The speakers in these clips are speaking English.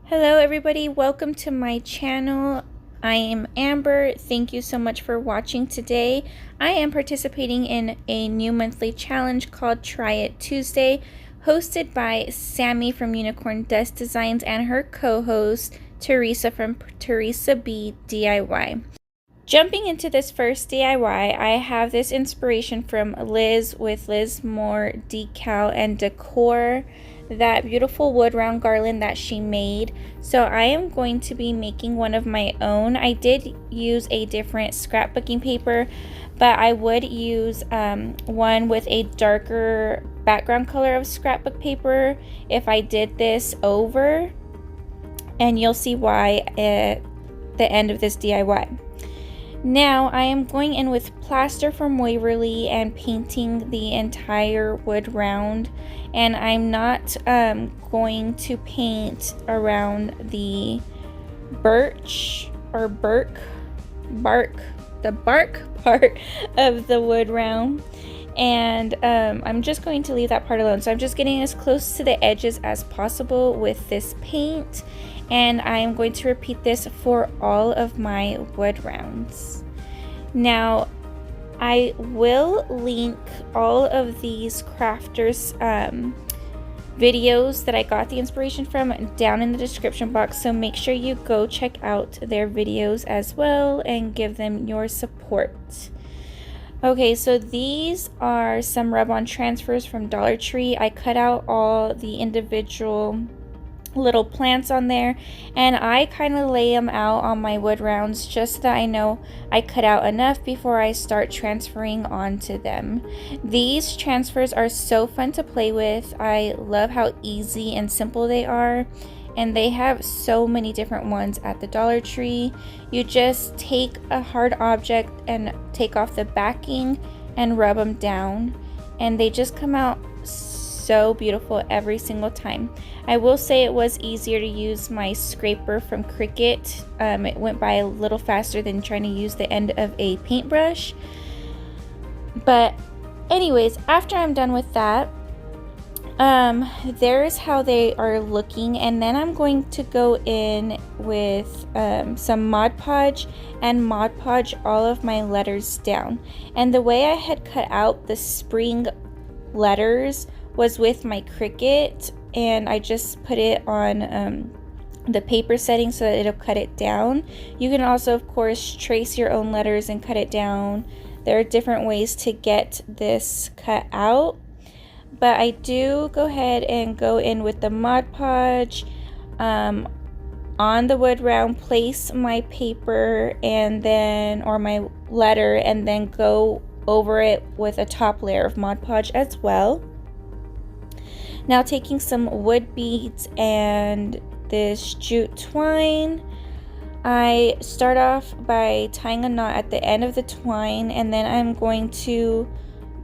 Hello everybody, welcome to my channel. I am Amber. Thank you so much for watching today. I am participating in a new monthly challenge called Try It Tuesday, hosted by Sammie from Unicorn Dust Designs and her co-host Teresa from Teresa B DIY. Jumping into this first DIY, I have this inspiration from Liz with Liz Moore Decal and Decor, that beautiful wood round garland that she made. So I am going to be making one of my own. I did use a different scrapbooking paper, but I would use one with a darker background color of scrapbook paper if I did this over, and you'll see why at the end of this DIY. Now I am going in with plaster from Waverly and painting the entire wood round, and I'm not going to paint around the birch or bark part of the wood round, and I'm just going to leave that part alone. So I'm just getting as close to the edges as possible with this paint, and I am going to repeat this for all of my wood rounds. Now I will link all of these crafters videos that I got the inspiration from down in the description box, so make sure you go check out their videos as well and give them your support. Okay, so these are some rub-on transfers from Dollar Tree. I cut out all the individual little plants on there, and I kind of lay them out on my wood rounds just so that I know I cut out enough before I start transferring onto them. These transfers are so fun to play with. I love how easy and simple they are, and they have so many different ones at the Dollar Tree. You just take a hard object and take off the backing and rub them down, and they just come out so beautiful every single time. I will say it was easier to use my scraper from Cricut. It went by a little faster than trying to use the end of a paintbrush. But anyways, after I'm done with that, there's how they are looking, and then I'm going to go in with some Mod Podge and Mod Podge all of my letters down. And the way I had cut out the spring letters was with my Cricut, and I just put it on the paper setting so that it'll cut it down. You can also, of course, trace your own letters and cut it down. There are different ways to get this cut out, but I do go ahead and go in with the Mod Podge on the wood round, place my paper and then, or my letter, and then go over it with a top layer of Mod Podge as well. Now taking some wood beads and this jute twine, I start off by tying a knot at the end of the twine, and then I'm going to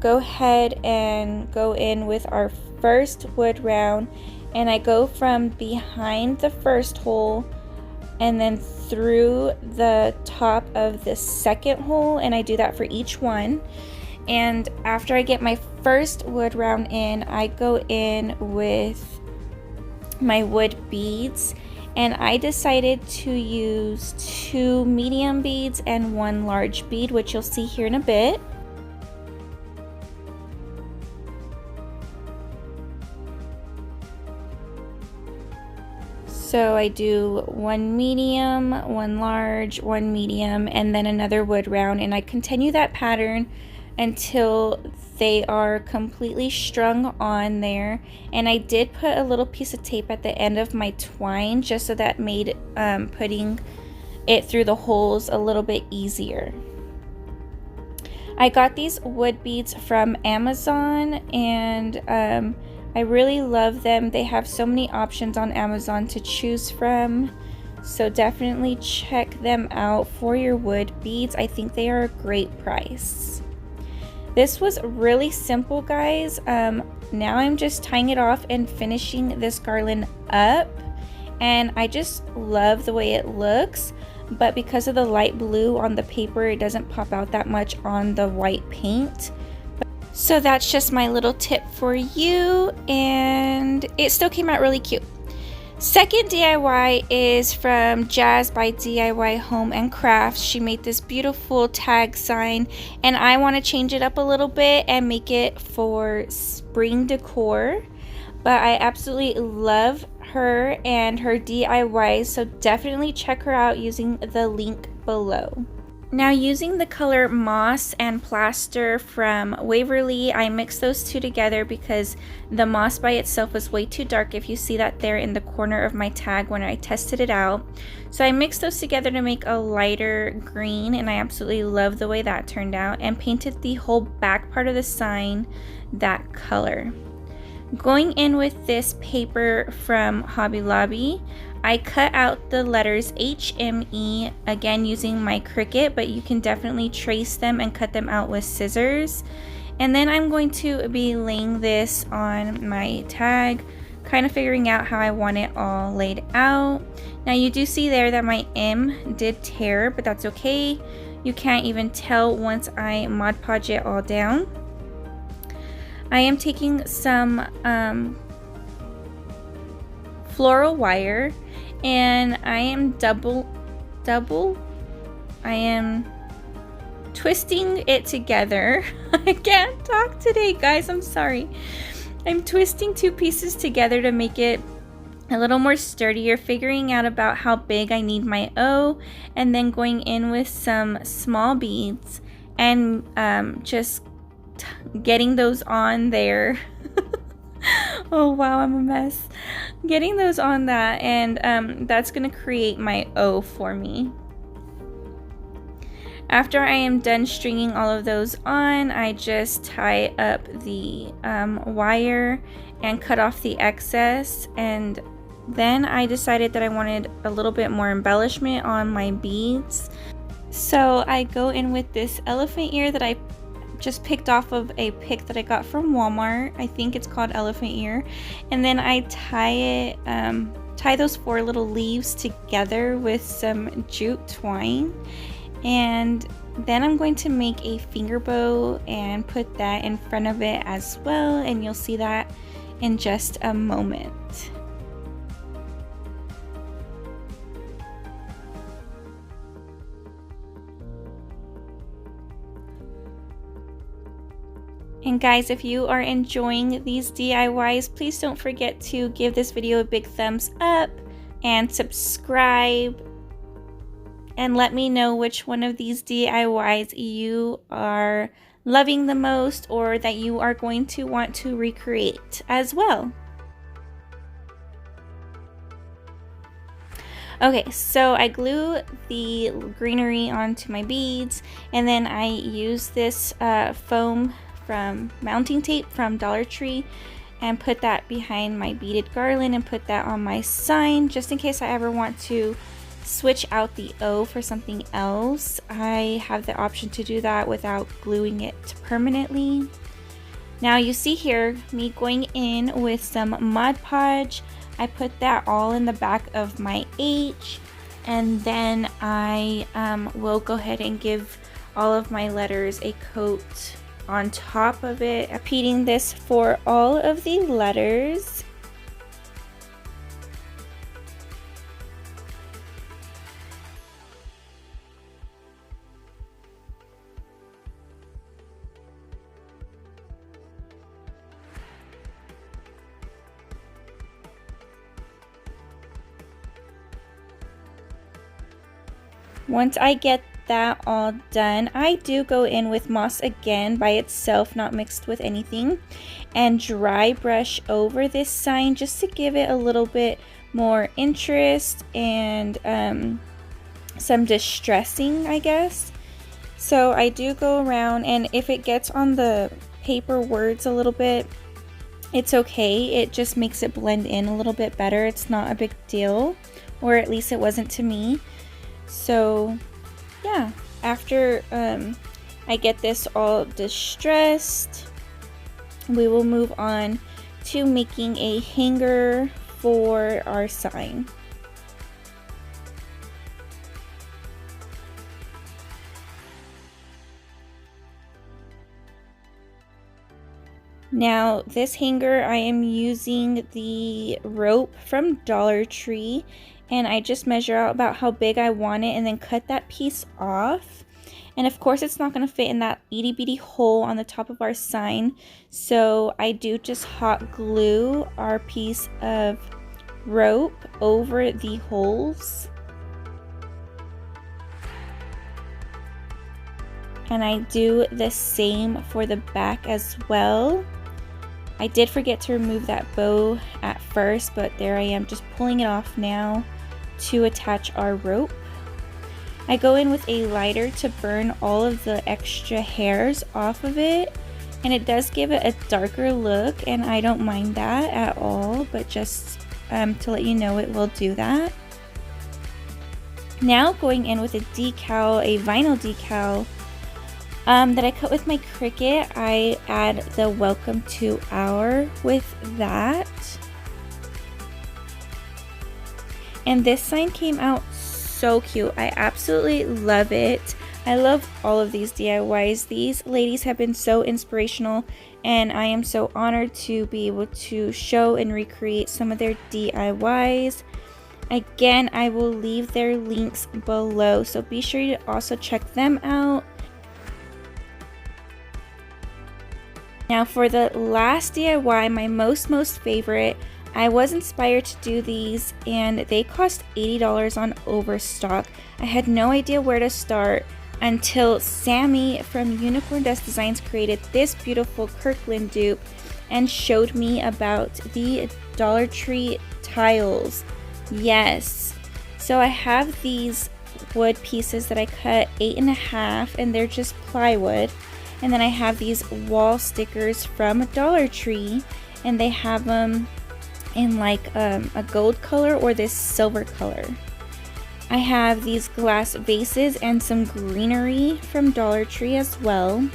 go ahead and go in with our first wood round, and I go from behind the first hole and then through the top of the second hole, and I do that for each one. And after I get my first wood round in, I go in with my wood beads, and I decided to use 2 medium beads and 1 large bead, which you'll see here in a bit. So I do 1 medium, 1 large, 1 medium, and then another wood round, and I continue that pattern until they are completely strung on there. And I did put a little piece of tape at the end of my twine just so that made putting it through the holes a little bit easier. I got these wood beads from Amazon, and I really love them. They have so many options on Amazon to choose from, so definitely check them out for your wood beads. I think they are a great price. This was really simple, guys. Now I'm just tying it off and finishing this garland up, and I just love the way it looks, but because of the light blue on the paper, it doesn't pop out that much on the white paint. So that's just my little tip for you, and it still came out really cute. Second DIY is from Jaz by DIY Home and Crafts. She made this beautiful tag sign, and I want to change it up a little bit and make it for spring decor. But I absolutely love her and her DIYs, so definitely check her out using the link below. Now, using the color Moss and Plaster from Waverly, I mixed those two together because the moss by itself was way too dark, if you see that there in the corner of my tag when I tested it out. So I mixed those together to make a lighter green, and I absolutely love the way that turned out, and painted the whole back part of the sign that color. Going in with this paper from Hobby Lobby, I cut out the letters HME, again using my Cricut, but you can definitely trace them and cut them out with scissors. And then I'm going to be laying this on my tag, kind of figuring out how I want it all laid out. Now you do see there that my M did tear, but that's okay. You can't even tell once I Mod Podge it all down. I am taking some floral wire, and I am I am twisting it together. I can't talk today, guys, I'm sorry. I'm twisting two pieces together to make it a little more sturdier, figuring out about how big I need my O, and then going in with some small beads and just getting those on there. Oh wow, I'm a mess. Getting those on that, and that's gonna create my O for me. After I am done stringing all of those on, I just tie up the wire and cut off the excess, and then I decided that I wanted a little bit more embellishment on my beads. So I go in with this elephant ear that I just picked off of a pick that I got from Walmart. I think it's called elephant ear. And then I tie those four little leaves together with some jute twine. And then I'm going to make a finger bow and put that in front of it as well. And you'll see that in just a moment. And guys, if you are enjoying these DIYs, please don't forget to give this video a big thumbs up and subscribe, and let me know which one of these DIYs you are loving the most, or that you are going to want to recreate as well. Okay, so I glue the greenery onto my beads, and then I use this foam from mounting tape from Dollar Tree and put that behind my beaded garland and put that on my sign, just in case I ever want to switch out the O for something else. I have the option to do that without gluing it permanently. Now you see here me going in with some Mod Podge. I put that all in the back of my H, and then I will go ahead and give all of my letters a coat on top of it, repeating this for all of the letters. Once I get that all done, I do go in with moss again by itself, not mixed with anything, and dry brush over this sign just to give it a little bit more interest and some distressing, I guess. So I do go around, and if it gets on the paper words a little bit, it's okay. It just makes it blend in a little bit better. It's not a big deal, or at least it wasn't to me. So yeah, after I get this all distressed, we will move on to making a hanger for our sign. Now this hanger, I am using the rope from Dollar Tree, and I just measure out about how big I want it and then cut that piece off. And of course it's not going to fit in that itty bitty hole on the top of our sign, so I do just hot glue our piece of rope over the holes. And I do the same for the back as well. I did forget to remove that bow at first, but there I am just pulling it off now to attach our rope. I go in with a lighter to burn all of the extra hairs off of it, and it does give it a darker look, and I don't mind that at all, but just to let you know, it will do that. Now going in with a decal, a vinyl decal that I cut with my Cricut. I add the welcome to our with that. And this sign came out so cute. I absolutely love it. I love all of these DIYs. These ladies have been so inspirational, and I am so honored to be able to show and recreate some of their DIYs. Again, I will leave their links below, so be sure to also check them out. Now for the last DIY, my most favorite, I was inspired to do these, and they cost $80 on Overstock. I had no idea where to start until Sammie from Unicorn Dust Designs created this beautiful Kirkland dupe and showed me about the Dollar Tree tiles. Yes, so I have these wood pieces that I cut 8.5, and they're just plywood. And then I have these wall stickers from Dollar Tree, and they have them in like a gold color or this silver color. I have these glass vases and some greenery from Dollar Tree as well.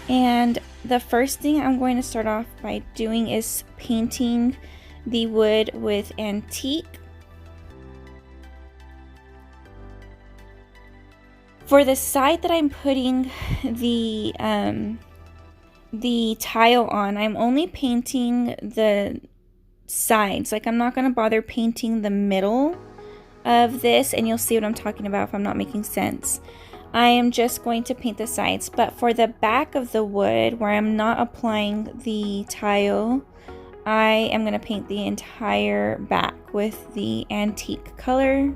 And the first thing I'm going to start off by doing is painting the wood with antique. For the side that I'm putting the tile on, I'm only painting the sides. Like, I'm not going to bother painting the middle of this, and you'll see what I'm talking about if I'm not making sense. I am just going to paint the sides, but for the back of the wood, where I'm not applying the tile, I am going to paint the entire back with the antique color.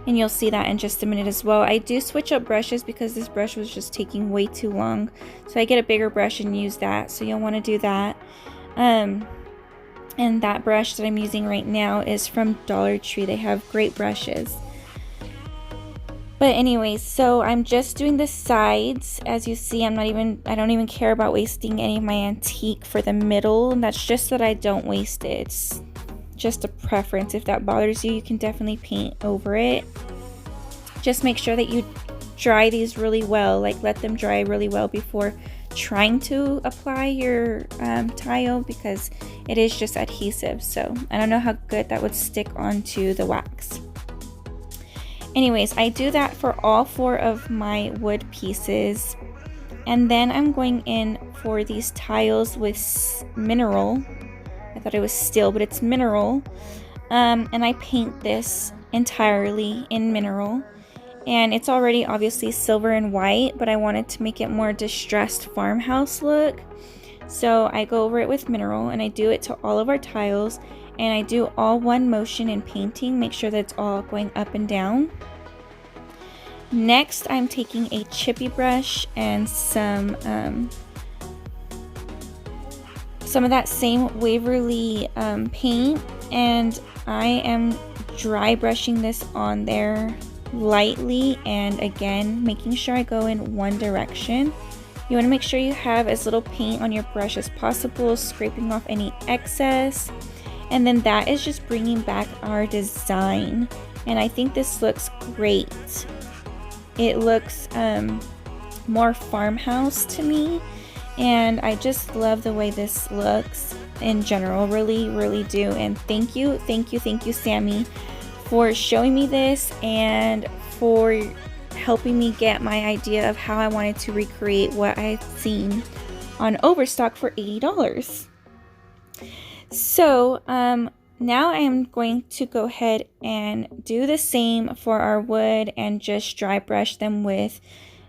And you'll see that in just a minute as well. I do switch up brushes because this brush was just taking way too long. So I get a bigger brush and use that. So you'll want to do that. And that brush that I'm using right now is from Dollar Tree. They have great brushes. But anyways, so I'm just doing the sides. As you see, I don't even care about wasting any of my antique for the middle. And that's just that I don't waste it. It's just a preference. If that bothers you, you can definitely paint over it. Just make sure that you dry these really well, like let them dry really well before trying to apply your tile, because it is just adhesive. So I don't know how good that would stick onto the wax. Anyways, I do that for all 4 of my wood pieces, and then I'm going in for these tiles with mineral. I thought it was steel, but it's mineral. And I paint this entirely in mineral. And it's already obviously silver and white, but I wanted to make it more distressed farmhouse look. So I go over it with mineral, and I do it to all of our tiles. And I do all one motion in painting, make sure that it's all going up and down. Next, I'm taking a chippy brush and some of that same Waverly paint, and I am dry brushing this on there lightly, and again making sure I go in one direction. You want to make sure you have as little paint on your brush as possible, scraping off any excess, and then that is just bringing back our design. And I think this looks great. It looks more farmhouse to me, and I just love the way this looks in general. Really do. And thank you Sammie for showing me this and for helping me get my idea of how I wanted to recreate what I've seen on Overstock for $80. So now I am going to go ahead and do the same for our wood and just dry brush them with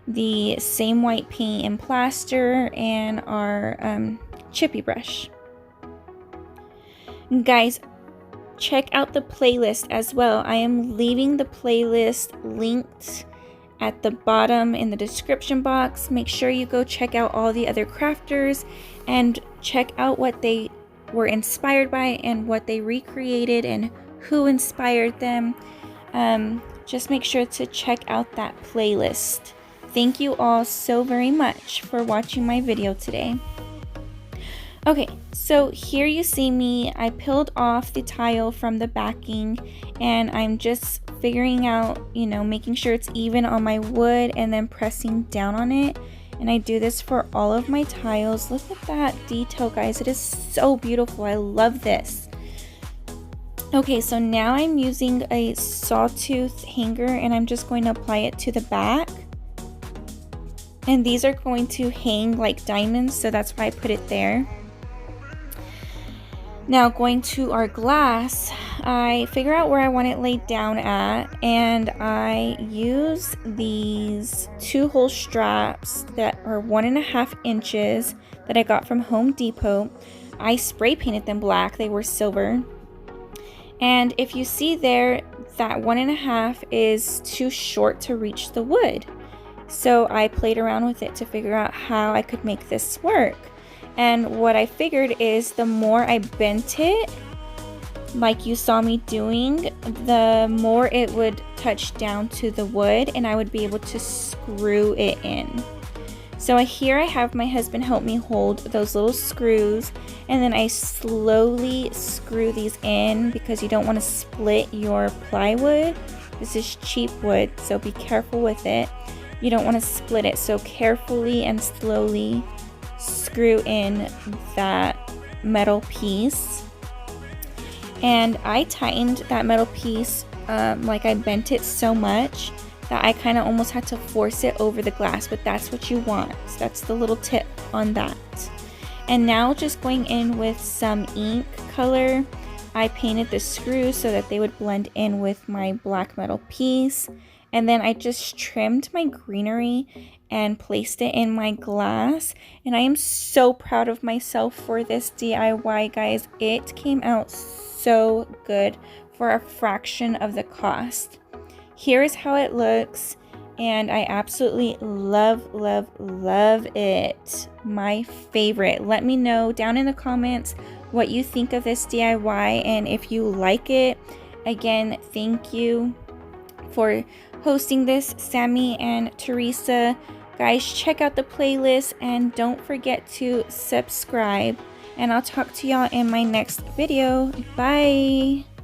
the same white paint and plaster and our chippy brush. Guys, check out the playlist as well. I am leaving the playlist linked at the bottom in the description box. Make sure you go check out all the other crafters and check out what they were inspired by and what they recreated and who inspired them. Just make sure to check out that playlist. Thank you all so very much for watching my video today. Okay, so here you see me. I peeled off the tile from the backing and I'm just figuring out, you know, making sure it's even on my wood and then pressing down on it. And I do this for all of my tiles. Look at that detail, guys. It is so beautiful. I love this. Okay, so now I'm using a sawtooth hanger and I'm just going to apply it to the back. And these are going to hang like diamonds, so that's why I put it there. Now going to our glass, I figure out where I want it laid down at, and I use these 2-hole straps that are 1.5 inches that I got from Home Depot. I spray painted them black, they were silver. And if you see there, that 1.5 is too short to reach the wood. So I played around with it to figure out how I could make this work. And what I figured is the more I bent it, like you saw me doing, the more it would touch down to the wood and I would be able to screw it in. So here I have my husband help me hold those little screws, and then I slowly screw these in because you don't want to split your plywood. This is cheap wood, so be careful with it. You don't want to split it, so carefully and slowly screw in that metal piece. And I tightened that metal piece, like I bent it so much that I kind of almost had to force it over the glass, but that's what you want. So that's the little tip on that. And now just going in with some ink color, I painted the screws so that they would blend in with my black metal piece. And then I just trimmed my greenery and placed it in my glass. And I am so proud of myself for this DIY, guys. It came out so good for a fraction of the cost. Here is how it looks, and I absolutely love, love, love it. My favorite. Let me know down in the comments what you think of this DIY and if you like it. Again, thank you for hosting this, Sammie and Theresa. Guys, check out the playlist and don't forget to subscribe. And I'll talk to y'all in my next video. Bye!